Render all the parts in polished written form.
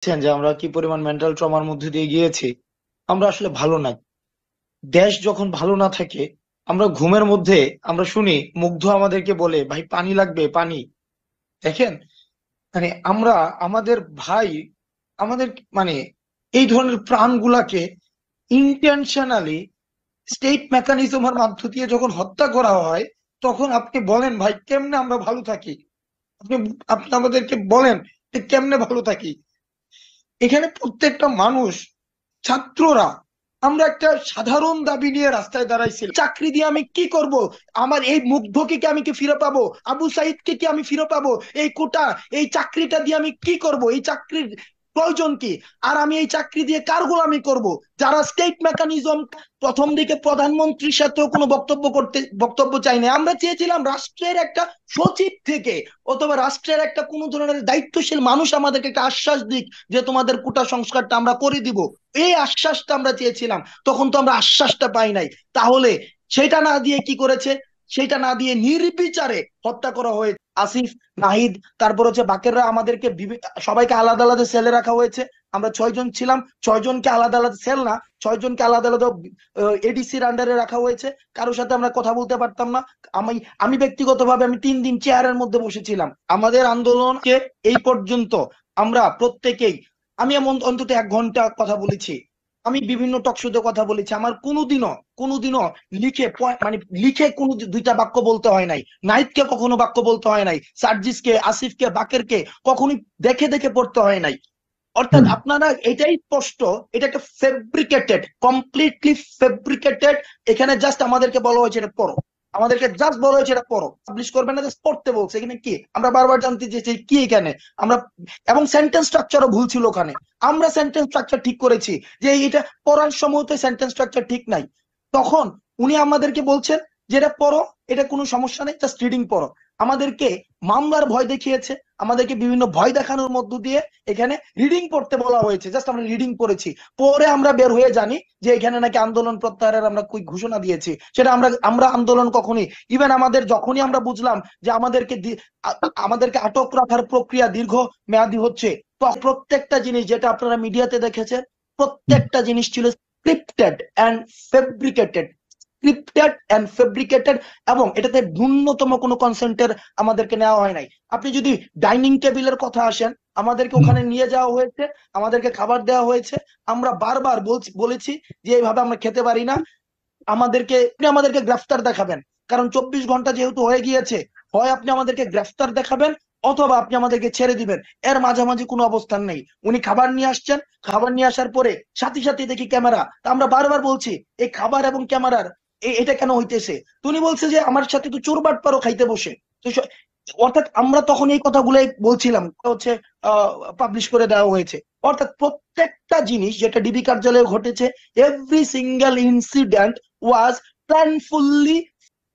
যে আমরা কি পরিমাণ মেন্টাল ট্রমার মধ্যে দিয়ে গিয়েছি। আমরা আসলে ভালো নাই। দেশ যখন ভালো না থাকে, আমরা ঘুমের মধ্যে আমরা শুনি মুগ্ধ আমাদেরকে বলে, ভাই পানি লাগবে পানি। দেখেন, মানে আমরা আমাদের ভাই, আমাদের মানে এই ধরনের প্রাণগুলাকে ইন্টেনশনালি স্টেট মেকানিজমের মাধ্য দিয়ে যখন হত্যা করা হয়, তখন আপনি বলেন ভাই কেমনে আমরা ভালো থাকি? আপনি আপনি আমাদেরকে বলেন যে কেমনে ভালো থাকি? এখানে প্রত্যেকটা মানুষ, ছাত্ররা, আমরা একটা সাধারণ দাবি নিয়ে রাস্তায় দাঁড়াইছিলাম, চাকরি দিয়ে আমি কি করব? আমার এই মুগ্ধকে কি আমি কি ফিরে পাবো? আবু সাইদকে কি আমি ফিরে পাবো? এই কোটা, এই চাকরিটা দিয়ে আমি কি করব? এই চাকরির প্রয়োজন কি? আর আমি এই চাকরি দিয়ে কার গোলামি করব? যারা স্টেট মেকানিজম, প্রথম দিকে প্রধানমন্ত্রীর সাথেও কোনো বক্তব্য চাই না, আমরা চেয়েছিলাম রাষ্ট্রের একটা সচিব থেকে অথবা রাষ্ট্রের একটা কোনো ধরনের দায়িত্বশীল মানুষ আমাদেরকে একটা আশ্বাস দিক যে তোমাদের কোটা সংস্কারটা আমরা করে দিব। এই আশ্বাসটা আমরা চেয়েছিলাম, তখন তো আমরা আশ্বাসটা পাই নাই। তাহলে সেটা না দিয়ে কি করেছে? সেটা না দিয়ে নির্বিচারে হত্যা করা হয়েছে আসিফ, নাহিদ, তারপর হচ্ছে বাকেররা। আমাদেরকে সবাইকে আলাদা আলাদা সেলে রাখা হয়েছে। আমরা 6 জন ছিলাম, 6 জনকে আলাদা আলাদা সেল না, 6 জনকে আলাদা আলাদা এডিসির আন্ডারে রাখা হয়েছে। কারোর সাথে আমরা কথা বলতে পারতাম না। আমি আমি ব্যক্তিগতভাবে আমি 3 দিন চেয়ারের মধ্যে বসেছিলাম। আমাদের আন্দোলনকে এই পর্যন্ত আমরা প্রত্যেকেই, আমি এমন অন্তত 1 ঘন্টা কথা বলেছি। আমি বিভিন্ন টকশোতে কথা বলেছি। আমার কোনোদিনও লিখে মানে লিখে কোনো দুইটা বাক্য বলতে হয় নাই। নাইটকে কখনো বাক্য বলতে হয় নাই, সার্জিসকে, আসিফকে, বাকেরকে কখনোই দেখে দেখে পড়তে হয় নাই। অর্থাৎ হুম। আপনারা এটাই স্পষ্ট, এটা একটা ফেব্রিকেটেড, কমপ্লিটলি ফেব্রিকেটেড। এখানে জাস্ট আমাদেরকে বলা হয়েছে এটা পড়ো, আমাদেরকে জাস্ট বলা হয়েছে এটা পড়ো, পাবলিশ করবে না, জাস্ট পড়তে বলছে। এখানে কি আমরা বারবার জানতে চেয়েছি কি এখানে আমরা, এবং সেন্টেন্স স্ট্রাকচারও ভুল ছিল ওখানে। আমরা সেন্টেন্স স্ট্রাকচার ঠিক করেছি, যে এটা পড়ার সময় তো সেন্টেন্স স্ট্রাকচার ঠিক নাই। তখন উনি আমাদেরকে বলছেন যে এটা পড়ো, এটা কোনো সমস্যা নেই, জাস্ট রিডিং পড়ো। আমাদেরকে মামলার ভয় দেখিয়েছে, আমাদেরকে বিভিন্ন ভয় দেখানোর মধ্য দিয়ে এখানে রিডিং পড়তে বলা হয়েছে। জাস্ট আমরা রিডিং পড়েছি, পরে আমরা বের হয়ে জানি যে এখানে নাকি আন্দোলন প্রত্যাহারের আমরা কি ঘোষণা দিয়েছি। সেটা আমরা আমরা আন্দোলন কখনই, ইভেন আমাদের যখনই আমরা বুঝলাম যে আমাদেরকে আটক রাখার প্রক্রিয়া দীর্ঘ মেয়াদী হচ্ছে, তো প্রত্যেকটা জিনিস যেটা আপনারা মিডিয়াতে দেখেছেন, প্রত্যেকটা জিনিস ছিল scripted and fabricated, scripted and fabricated. এবং এটাতে ন্যূনতম কোনো কনসেন্টের আমাদেরকে নেওয়া হয় নাই। আপনি যদি ডাইনিং টেবিলের কথা আসেন, আমাদেরকে হুম। ওখানে নিয়ে যাওয়া হয়েছে, আমাদেরকে খাবার দেওয়া হয়েছে। আমরা বারবার বলেছি যে এইভাবে আমরা খেতে পারি না। আপনি আমাদেরকে গ্রেফতার দেখাবেন, কারণ 24 ঘন্টা যেহেতু হয়ে গিয়েছে, হয় আপনি আমাদেরকে গ্রেফতার দেখাবেন অথবা আপনি আমাদেরকে ছেড়ে দিবেন। এর মাঝামাঝি কোনো অবস্থান নেই। উনি খাবার নিয়ে আসছেন, খাবার নিয়ে আসার পরে সাথে সাথে দেখি ক্যামেরা। তা আমরা বারবার বলছি এই খাবার এবং ক্যামেরার এটা কেন হইতেছে? তো উনি বলছে যে আমার সাথে তো চোর বাটপারও খাইতে বসে। তো অর্থাৎ আমরা তখন এই কথাগুলোই বলছিলাম, হচ্ছে পাবলিশ করে দেওয়া হয়েছে। অর্থাৎ প্রত্যেকটা জিনিস যেটা ডিবি কার্যালয়ে ঘটেছে, এভরি সিঙ্গেল ইনসিডেন্ট ওয়াজ প্ল্যানফুলি।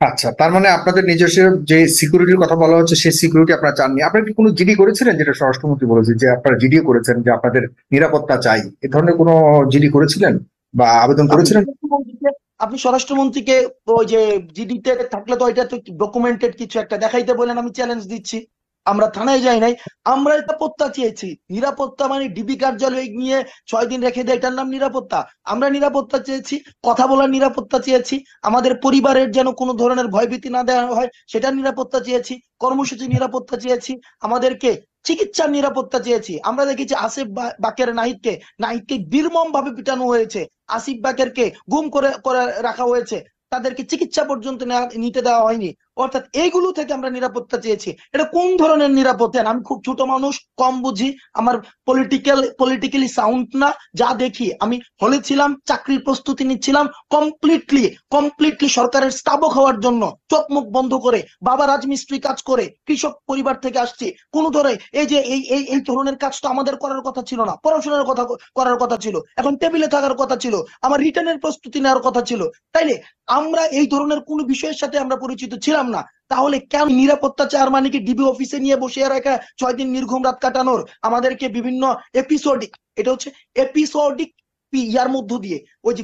আচ্ছা, তার মানে আপনাদের নিজস্ব যে সিকিউরিটির কথা বলা হচ্ছে সেই সিকিউরিটি আপনারা চাননি। আপনারা কি কোনো জিডি করেছিলেন? যেটা স্বরাষ্ট্রমন্ত্রী বলেছে যে আপনারা জিডিও করেছেন, যে আপনাদের নিরাপত্তা চাই, এ ধরনের কোনো জিডি করেছিলেন বা আবেদন আপনি করেছিলেন? স্বরাষ্ট্রমন্ত্রীকে আপনি স্বরাষ্ট্রমন্ত্রীকে ওই যে জিডিতে থাকলে তো এটা তো ডকুমেন্টেড কিছু একটা দেখাইতে বলেন, আমি চ্যালেঞ্জ দিচ্ছি। আমরা থানায় যাই নাই, আমরা নিরাপত্তা চেয়েছি। নিরাপত্তা মানে ডিবি কার্যালয়ে নিয়ে 6 দিন রেখে দেয়, এটার নাম নিরাপত্তা? আমরা নিরাপত্তা চেয়েছি, কথা বলার নিরাপত্তা চেয়েছি, আমাদের পরিবারের যেন কোনো ধরনের ভয়ভীতি না দেওয়া হয় সেটার নিরাপত্তা চেয়েছি, কর্মসূচি নিরাপত্তা চেয়েছি, আমাদেরকে চিকিৎসার নিরাপত্তা চেয়েছি। আমরা দেখেছি আসিফ বাকের, নাহিদকে নাহিদকে নির্মম ভাবে পিটানো হয়েছে, আসিফ বাকেরকে গুম করে করে রাখা হয়েছে, তাদেরকে চিকিৎসা পর্যন্ত নিতে দেওয়া হয়নি। অর্থাৎ এইগুলো থেকে আমরা নিরাপত্তা চেয়েছি। এটা কোন ধরনের নিরাপত্তা? আমি খুব ছোট মানুষ, কম বুঝি, আমার পলিটিক্যালি সাউন্ড না। যা দেখি, আমি হলে ছিলাম, চাকরির প্রস্তুতি নিচ্ছিলাম, কমপ্লিটলি কমপ্লিটলি সরকারের স্তাবক হওয়ার জন্য চোখ মুখ বন্ধ করে, বাবা রাজমিস্ত্রি কাজ করে, কৃষক পরিবার থেকে আসছি। কোন ধরে এই যে এই ধরনের কাজ তো আমাদের করার কথা ছিল না। পড়াশোনার কথা করার কথা ছিল, এখন টেবিলে থাকার কথা ছিল, আমার রিটার্নের প্রস্তুতি নেওয়ার কথা ছিল। তাইলে আমরা এই ধরনের কোন বিষয়ের সাথে আমরা পরিচিত ছিলাম না। তাহলে কেন নিরাপত্তা চার মানে কি ডিবি অফিসে নিয়ে বসে রাখা, 6 দিন নির্ঘুম রাত কাটানোর, আমাদেরকে বিভিন্ন এপিসোডিক, এটা হচ্ছে এপিসোডিক ইয়ার মধ্য দিয়ে, ওই যে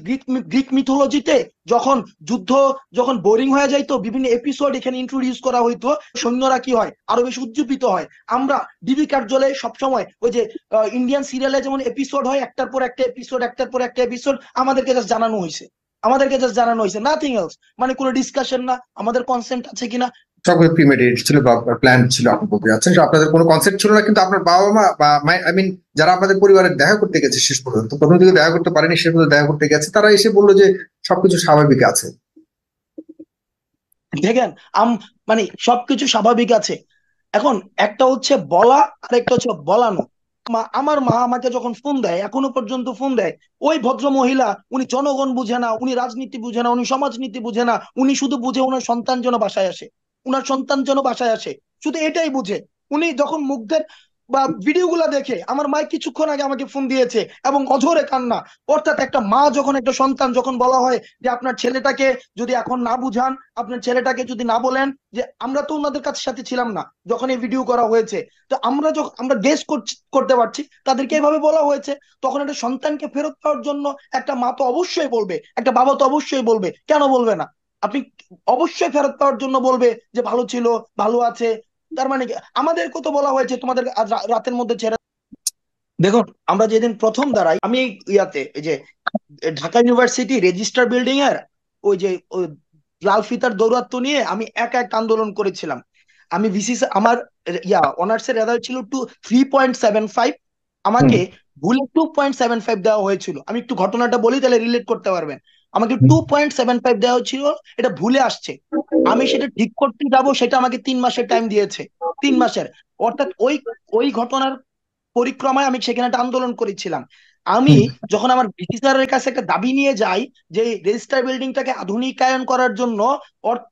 গ্রিক মিথোলজিতে যখন যুদ্ধ যখন বোরিং হয়ে যাইতো, বিভিন্ন এপিসোড এখানে ইন্ট্রোডিউস করা হইতো, সৈন্যরা কি হয় আরো বেশি উজ্জীবিত হয়। আমরা ডিবি কার্যালয়ে সবসময় ওই যে ইন্ডিয়ান সিরিয়ালে যেমন এপিসোড হয়, একটার পর একটা এপিসোড, একটার পর একটা এপিসোড, আমাদেরকে জাস্ট জানানো হয়েছে, নাথিং এলস, মানে কোনো ডিসকাশন না, আমাদের কনসেন্ট আছে কিনা। সবগুলো প্রিমেডিটেড ছিল বা প্ল্যান ছিল, আপনি বলতে যাচ্ছেন যে আপনাদের কোনো কনসেপ্ট ছিল না, কিন্তু আপনার বাবা মা বা আই মিন যারা আপনাদের পরিবারের দেখা করতে গেছে শেষ পর্যন্ত, প্রথম দিকে দেখা করতে পারেনি, শেষ পর্যন্ত দেখা করতে গেছে, তারা এসে বললো যে সবকিছু স্বাভাবিক আছে। দেখেন, মানে সবকিছু স্বাভাবিক আছে। এখন একটা হচ্ছে বলা আর একটা হচ্ছে বলানো। আমার মা আমাকে যখন ফোন দেয়, এখনো পর্যন্ত ফোন দেয়, ওই ভদ্র মহিলা, উনি জনগণ বুঝে না, উনি রাজনীতি বুঝে না, উনি সমাজনীতি বুঝে না, উনি শুধু বুঝে ওনার সন্তান যেন বাসায় আসে, শুধু এটাই বুঝে। উনি যখন মুগ্ধের বা ভিডিও গুলা দেখে, আমার মা কিছুক্ষণ আগে আমাকে ফোন দিয়েছে এবং অঝরে কান্না। অর্থাৎ একটা মা যখন একটা সন্তান, যখন বলা হয় যে আপনার ছেলেটাকে যদি এখন না বুঝান, আপনার ছেলেটাকে যদি না বলেন, যে আমরা তো ওনাদের কাছে সাথে ছিলাম না যখন এই ভিডিও করা হয়েছে, তো আমরা যখন আমরা গেস করতে পারছি তাদেরকে এভাবে বলা হয়েছে, তখন একটা সন্তানকে ফেরত পাওয়ার জন্য একটা মা তো অবশ্যই বলবে, একটা বাবা তো অবশ্যই বলবে, কেন বলবে না? আপনি অবশ্যই ফেরত পাওয়ার জন্য বলবে যে ভালো ছিল, ভালো আছে। তার মানে কি আমাদেরকে তো বলা হয়েছে তোমাদের আজ রাতের মধ্যে ছেড়ে। দেখুন, আমরা যেদিন প্রথম দাঁড়াই, আমি ইয়াতে এই যে ঢাকা ইউনিভার্সিটি রেজিস্টার বিল্ডিং এর ওই যে ওই লাল ফিতার দৌরাত্ম্য নিয়ে আমি একা এক আন্দোলন করেছিলাম। আমি ভিসি, আমার অনার্স এর রেজাল্ট ছিল 3.75, হুম। আমাকে ভুলে 2.75 দেওয়া হয়েছিল। আমি একটু ঘটনাটা বলি, তাহলে রিলেট করতে পারবেন। আমাকে হুম। 2.75 দেওয়া হয়েছিল, এটা ভুলে আসছে। আমি সেটা ঠিক করতে যাব, সেটা আমাকে 3 মাসের টাইম দিয়েছে, 3 মাসের। অর্থাৎ ওই ওই ঘটনার পরিক্রমায় আমি সেখানে একটা আন্দোলন করেছিলাম। আমি হুম। যখন আমার ভিসি স্যারের কাছে একটা দাবি নিয়ে যাই যে রেজিস্টার বিল্ডিংটাকে আধুনিকায়ন করার জন্য,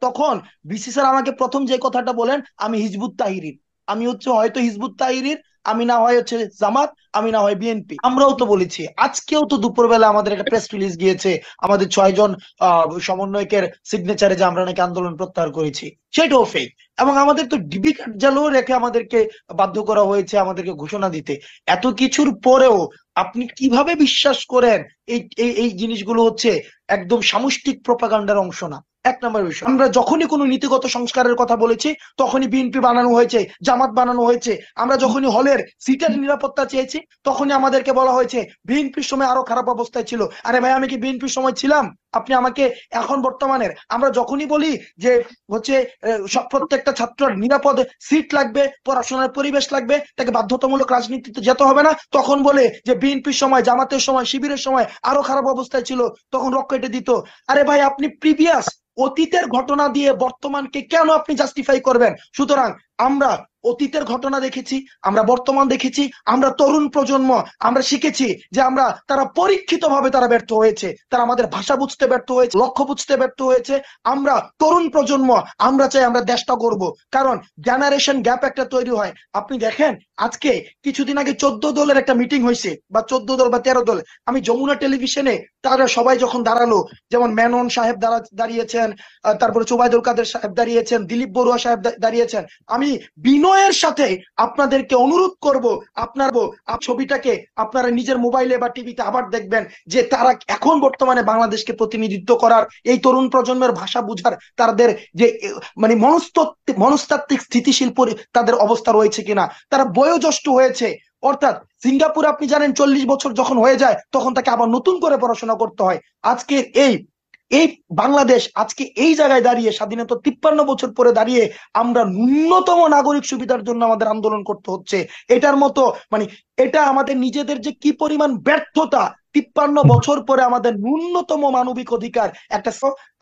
তখন ভিসি স্যার আমাকে প্রথম যে কথাটা বলেন, আমি হিজবুত তাহরির, আমি হচ্ছে হয়তো হিজবুত তাহরির, আমি না হয় হচ্ছে জামাত, আমি না হয় বিএনপি। আমরাও তো বলেছি, আজকেও তো দুপুরবেলা আমাদের একটা প্রেস রিলিজ গিয়েছে, আমাদের 6 জন সমন্বয়কের সিগনেচারে, যে আমরা নাকি আন্দোলন প্রত্যাহার করেছি, সেটাও ফেক। এবং আমাদের তো ডিবি কার্যালয় রেখে আমাদেরকে বাধ্য করা হয়েছে আমাদেরকে ঘোষণা দিতে। এত কিছুর পরেও আপনি কিভাবে বিশ্বাস করেন এই এই এই জিনিসগুলো হচ্ছে একদম সামষ্টিক প্রপাগান্ডার অংশ না? এক নম্বর বিষয়, আমরা যখনই কোনো নীতিগত সংস্কারের কথা বলেছি, তখনই বিএনপি বানানো হয়েছে, জামাত বানানো হয়েছে। আমরা যখনই হলের সিটের নিরাপত্তা চেয়েছি, তখনই আমাদেরকে বলা হয়েছে বিএনপির সময় আরো খারাপ অবস্থায় ছিল। আরে ভাই, আমি কি বিএনপির সময় ছিলাম? আপনি আমাকে এখন বর্তমানের, আমরা যখনই বলি যে হচ্ছে প্রত্যেকটা ছাত্রের নিরাপদ সিট লাগবে, পড়াশোনার পরিবেশ লাগবে, তাকে বাধ্যতামূলক রাজনীতিতে যেতে হবে না, তখন বলে যে বিএনপির সময়, জামাতের সময়, শিবিরের সময় আরো খারাপ অবস্থায় ছিল, তখন রকেটে দিত। আরে ভাই, আপনি প্রিভিয়াস অতীতের ঘটনা দিয়ে বর্তমানকে কেন আপনি জাস্টিফাই করবেন? সুতরাং আমরা অতীতের ঘটনা দেখেছি, আমরা বর্তমান দেখেছি, আমরা তরুণ প্রজন্ম, আমরা শিখেছি যে তারা পরীক্ষিত ভাবে তারা ব্যর্থ হয়েছে, তারা আমাদের ভাষা বুঝতে ব্যর্থ হয়েছে, লক্ষ্য বুঝতে ব্যর্থ হয়েছে। আমরা তরুণ প্রজন্ম, আমরা চাই আমরা দেশটা করব, কারণ জেনারেশন গ্যাপ একটা তৈরি হয়। আপনি দেখেন, আজকে কিছুদিন আগে 14 দলের একটা মিটিং হয়েছে, বা 14 দল বা 13 দল, আমি যমুনা টেলিভিশনে তারা সবাই যখন দাঁড়ালো, যেমন মেনন সাহেব দাঁড়িয়েছেন, তারপরে চুবাইদুল কাদের সাহেব দাঁড়িয়েছেন, দিলীপ বড়ুয়া সাহেব দাঁড়িয়েছেন, আমি বিনয়ের সাথে আপনাদেরকে অনুরোধ করব, আপনার ছবিটাকে আপনারা নিজের মোবাইলে বা টিভিতে আবার দেখবেন, যে তারা এখন বর্তমানে বাংলাদেশকে প্রতিনিধিত্ব করার, এই তরুণ প্রজন্মের ভাষা বুঝার তাদের যে মানে মনস্তাত্ত্বিক স্থিতিশীল তাদের অবস্থা রয়েছে কিনা, তারা বয়োজ্যেষ্ঠ হয়েছে। অর্থাৎ সিঙ্গাপুর আপনি জানেন 40 বছর যখন হয়ে যায়, তখন তাকে আবার নতুন করে পড়াশোনা করতে হয়। আজকে এই এই বাংলাদেশ আজকে এই জায়গায় দাঁড়িয়ে, স্বাধীনতা 53 বছর পরে দাঁড়িয়ে, আমরা ন্যূনতম নাগরিক সুবিধার জন্য আমাদের আন্দোলন করতে হচ্ছে। এটার মতো মানে, এটা আমাদের নিজেদের যে কি পরিমাণ ব্যর্থতা, 53 বছর পরে আমাদের ন্যূনতম মানবিক অধিকার একটা,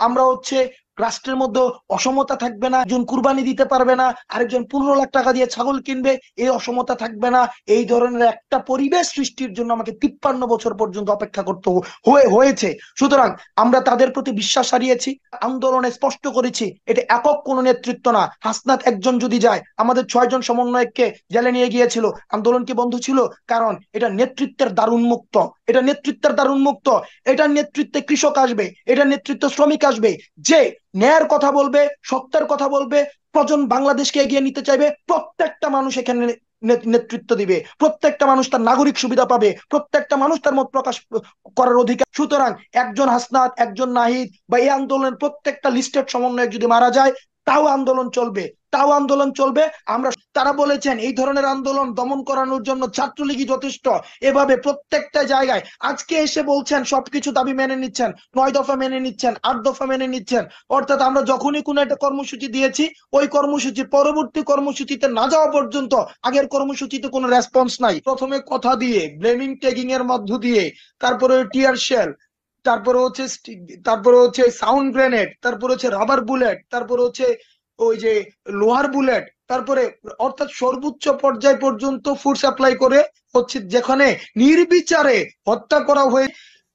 আমরা হচ্ছে রাষ্ট্রের মধ্যে অসমতা থাকবে না, একজন কুরবানি দিতে পারবে না, আরেকজন 15 লাখ টাকা দিয়ে ছাগল কিনবে, এই অসমতা থাকবে না। এই ধরনের একটা পরিবেশ সৃষ্টির জন্য আমাকে 53 বছর পর্যন্ত অপেক্ষা করতে হয়েছে। সুতরাং আমরা তাদের প্রতি বিশ্বাস হারিয়েছি, আন্দোলনে স্পষ্ট করেছি এটা একক কোনো নেতৃত্ব না। হাসনাত একজন যদি যায়, আমাদের 6 জন সমন্বয়ককে জেলে নিয়ে গিয়েছিল, আন্দোলন কি বন্ধ ছিল? কারণ এটা নেতৃত্বের দ্বার উন্মুক্ত, এটা নেতৃত্বের দ্বার উন্মুক্ত। এটার নেতৃত্বে কৃষক আসবে, এটার নেতৃত্বে শ্রমিক আসবে, যে ন্যায়ের কথা বলবে, সত্যের কথা বলবে, বাংলাদেশকে এগিয়ে নিতে চাইবে, প্রত্যেকটা মানুষ এখানে নেতৃত্ব দিবে, প্রত্যেকটা মানুষ তার নাগরিক সুবিধা পাবে, প্রত্যেকটা মানুষ তার মত প্রকাশ করার অধিকার। সুতরাং একজন হাসনাত, একজন নাহিদ বা এই আন্দোলনের প্রত্যেকটা লিস্টেড সমন্বয়ক যদি মারা যায়, তাও আন্দোলন চলবে, তাও আন্দোলন চলবে। আমরা, তারা বলেছেন এই ধরনের আন্দোলন দমন করানোর জন্য ছাত্রলীগই যথেষ্ট। এভাবে প্রত্যেকটা জায়গায় আজকে এসে বলছেন সবকিছু দাবি মেনে নিচ্ছেন, 9 দফা মেনে নিচ্ছেন, 8 দফা মেনে নিচ্ছেন। অর্থাৎ আমরা যখনই কোনো একটা কর্মসূচি দিয়েছি, ওই কর্মসূচি পরবর্তী কর্মসূচিতে না যাওয়া পর্যন্ত আগের কর্মসূচিতে কোনো রেসপন্স নাই। প্রথমে কথা দিয়ে, ব্লেমিং ট্যাগিং এর মধ্য দিয়ে, তারপরে টিয়ার শেল, তারপরে হচ্ছে সাউন্ড গ্রেনেড, তারপরে হচ্ছে রাবার বুলেট, তারপরে হচ্ছে ওই যে লোহার বুলেট, তারপরে অর্থাৎ সর্বোচ্চ পর্যায় পর্যন্ত ফোর্স অ্যাপ্লাই করে হচ্ছে, যেখানে নির্বিচারে হত্যা করা হয়ে,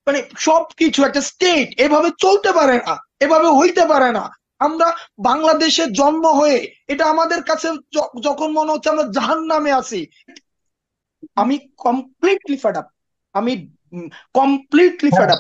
মানে সবকিছু একটা স্টেট এভাবে চলতে পারে না, এভাবে হইতে পারে না। আমরা বাংলাদেশে জন্ম হয়ে এটা আমাদের কাছে যখন মনে হচ্ছে আমরা জাহান্নামে আছি। আমি কমপ্লিটলি ফেড আপ, আমি কমপ্লিটলি ফেড আপ।